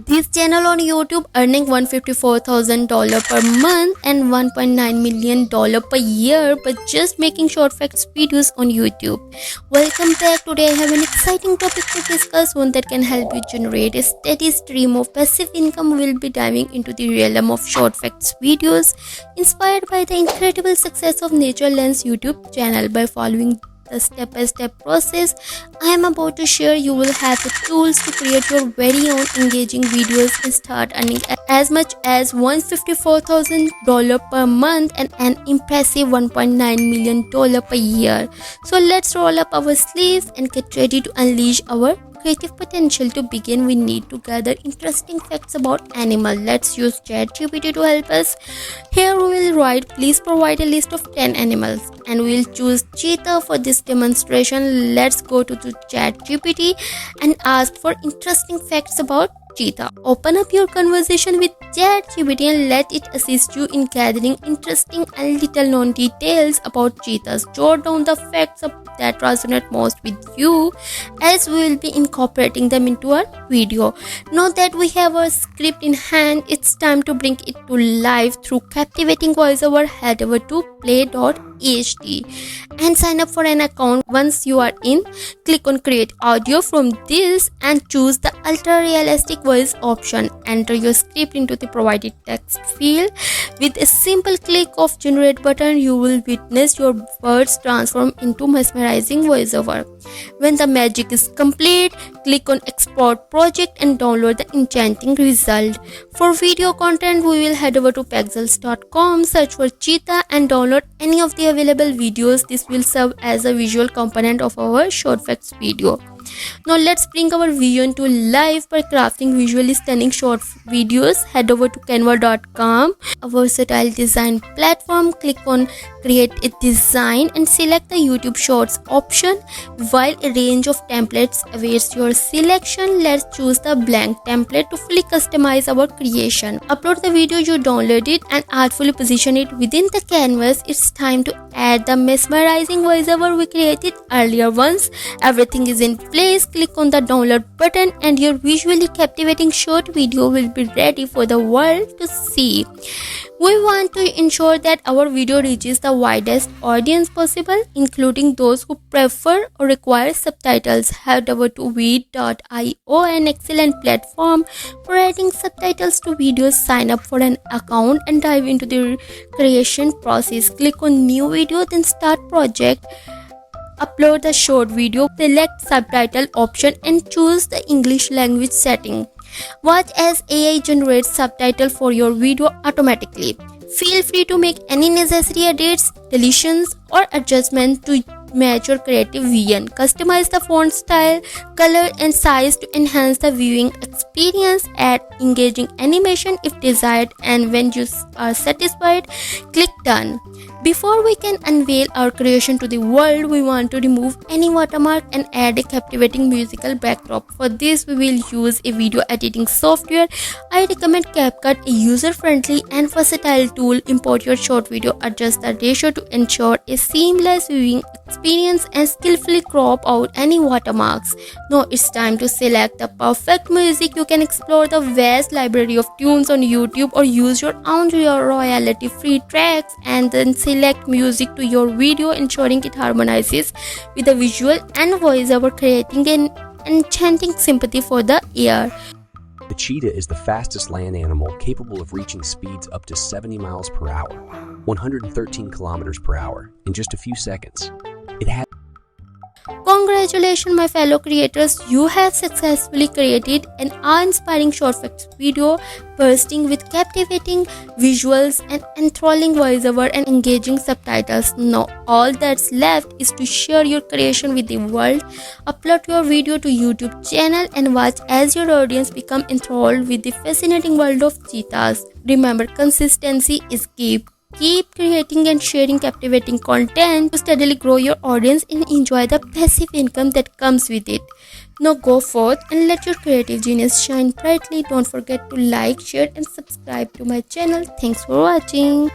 This channel on YouTube earning $154,000 per month and $1.9 million per year by just making short facts videos on YouTube. Welcome back. Today I have an exciting topic to discuss, one that can help you generate a steady stream of passive income. We'll be diving into the realm of short facts videos inspired by the incredible success of Nature Lens YouTube channel. By following the step-by-step process I am about to share, you will have the tools to create your very own engaging videos and start earning as much as $154,000 per month and an impressive $1.9 million per year. So let's roll up our sleeves and get ready to unleash our creative potential. To begin, we need to gather interesting facts about animals. Let's use ChatGPT to help us. Here we will write, please provide a list of 10 animals, and we'll choose cheetah for this demonstration. Let's go to the ChatGPT and ask for interesting facts about cheetah. Open up your conversation with ChatGPT and let it assist you in gathering interesting and little known details about cheetahs. Jot down the facts that resonate most with you, as we will be incorporating them into our video. Now that we have our script in hand, it's time to bring it to life through captivating voiceover. Head over to Play.ht and sign up for an account. Once you are in, click on create audio from this and choose the ultra realistic voice option. Enter your script into the provided text field. With a simple click of generate button, you will witness your words transform into mesmerizing voiceover. When the magic is complete, click on export project and download the enchanting result. For video content, we will head over to FACELESS.com, search for cheetah and download any of the available videos. This will serve as a visual component of our short facts video. Now let's bring our vision to life by crafting visually stunning short videos. Head over to Canva.com, a versatile design platform. Click on create a design and select the YouTube Shorts option. While a range of templates awaits your selection, let's choose the blank template to fully customize our creation. Upload the video you downloaded and artfully position it within the canvas. It's time to add the mesmerizing voiceover we created earlier. Once everything is in place, click on the download button and your visually captivating short video will be ready for the world to see. We want to ensure that our video reaches the widest audience possible, including those who prefer or require subtitles. Head over to Veed.io, an excellent platform for adding subtitles to videos. Sign up for an account and dive into the creation process. Click on new video, then start project. Upload the short video, select subtitle option and choose the English language setting. Watch as AI generates subtitle for your video automatically. Feel free to make any necessary edits, deletions or adjustments to match your creative vision. Customize the font style, color and size to enhance the viewing experience. Add engaging animation if desired, and when you are satisfied, click done. Before we can unveil our creation to the world, we want to remove any watermark and add a captivating musical backdrop. For this, we will use a video editing software. I recommend CapCut, a user-friendly and versatile tool. Import your short video, adjust the ratio to ensure a seamless viewing experience and skillfully crop out any watermarks. Now it's time to select the perfect music. You can explore the vast library of tunes on YouTube or use your own royalty-free tracks and then select music to your video, ensuring it harmonizes with the visual and voiceover, creating an enchanting sympathy for the ear. The cheetah is the fastest land animal, capable of reaching speeds up to 70 miles per hour, 113 kilometers per hour, in just a few seconds. It has Congratulations, my fellow creators, you have successfully created an awe-inspiring short facts video bursting with captivating visuals and enthralling voiceover and engaging subtitles. Now all that's left is to share your creation with the world. Upload your video to YouTube channel and watch as your audience become enthralled with the fascinating world of cheetahs. Remember, consistency is key. Keep creating and sharing captivating content to steadily grow your audience and enjoy the passive income that comes with it. Now go forth and let your creative genius shine brightly. Don't forget to like, share and subscribe to my channel. Thanks for watching.